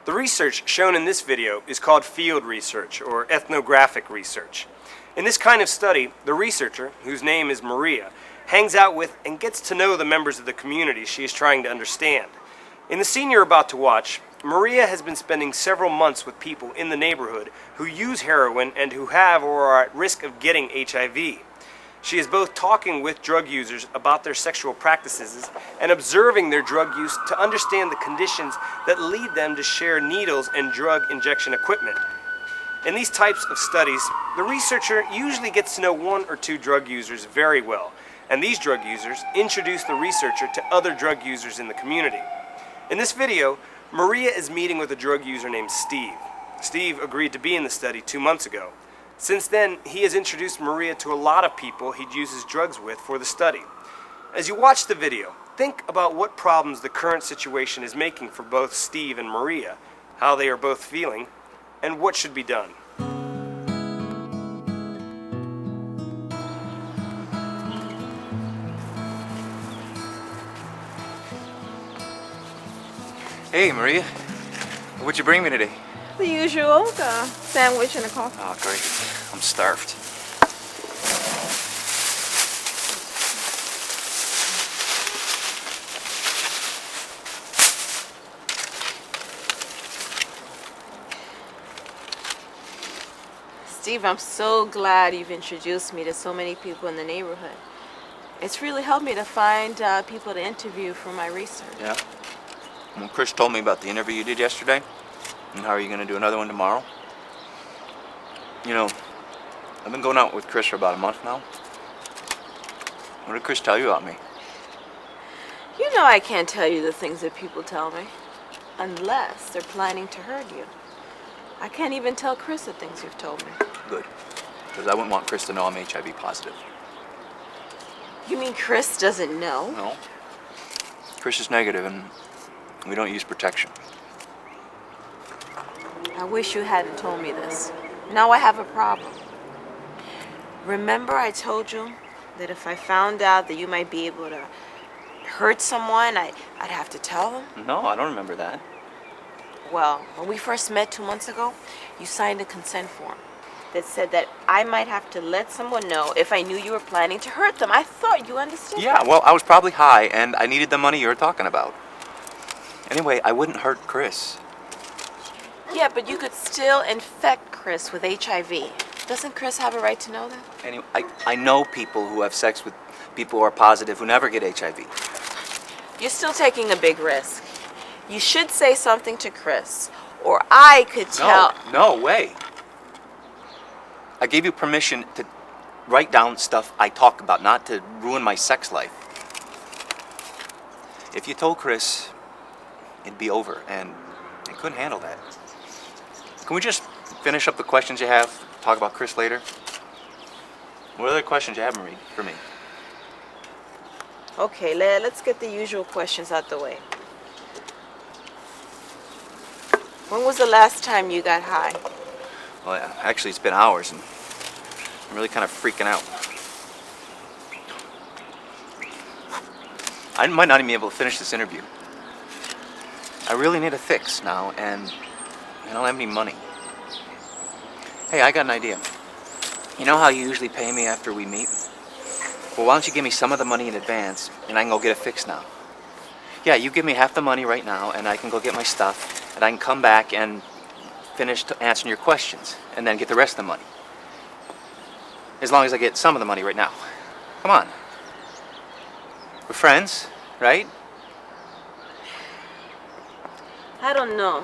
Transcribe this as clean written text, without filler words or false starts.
The research shown in this video is called field research or ethnographic research. In this kind of study, the researcher, whose name is Maria, hangs out with and gets to know the members of the community she is trying to understand. In the scene you're about to watch, Maria has been spending several months with people in the neighborhood who use heroin and who have or are at risk of getting HIV. She is both talking with drug users about their sexual practices and observing their drug use to understand the conditions that lead them to share needles and drug injection equipment. In these types of studies, the researcher usually gets to know one or two drug users very well, and these drug users introduce the researcher to other drug users in the community. In this video, Maria is meeting with a drug user named Steve. Steve agreed to be in the study 2 months ago. Since then, he has introduced Maria to a lot of people he uses drugs with for the study. As you watch the video, think about what problems the current situation is making for both Steve and Maria, how they are both feeling, and what should be done. Hey, Maria. What'd you bring me today? The usual, the sandwich and a coffee. Oh, great. I'm starved. Steve, I'm so glad you've introduced me to so many people in the neighborhood. It's really helped me to find people to interview for my research. Yeah? Well, Chris told me about the interview you did yesterday. And how are you going to do another one tomorrow? You know, I've been going out with Chris for about a month now. What did Chris tell you about me? You know I can't tell you the things that people tell me, unless they're planning to hurt you. I can't even tell Chris the things you've told me. Good. Because I wouldn't want Chris to know I'm HIV positive. You mean Chris doesn't know? No. Chris is negative and we don't use protection. I wish you hadn't told me this. Now I have a problem. Remember I told you that if I found out that you might be able to hurt someone, I'd have to tell them? No, I don't remember that. Well, when we first met 2 months ago, you signed a consent form that said that I might have to let someone know if I knew you were planning to hurt them. I thought you understood Yeah, that. well, I was probably high and I needed the money you were talking about. Anyway, I wouldn't hurt Chris. Yeah, but you could still infect Chris with HIV. Doesn't Chris have a right to know that? Anyway, I know people who have sex with people who are positive who never get HIV. You're still taking a big risk. You should say something to Chris, or I could tell... No way. I gave you permission to write down stuff I talk about, not to ruin my sex life. If you told Chris, it'd be over, and I couldn't handle that. Can we just finish up the questions you have, talk about Chris later? What other questions you have, Marie, for me? Okay, let's get the usual questions out the way. When was the last time you got high? Well, yeah, actually, it's been hours, and I'm really kind of freaking out. I might not even be able to finish this interview. I really need a fix now, and I don't have any money. Hey, I got an idea. You know how you usually pay me after we meet? Well, why don't you give me some of the money in advance, and I can go get a fix now? Yeah, you give me half the money right now, and I can go get my stuff, and I can come back and finish answering your questions, and then get the rest of the money. As long as I get some of the money right now. Come on. We're friends, right? I don't know.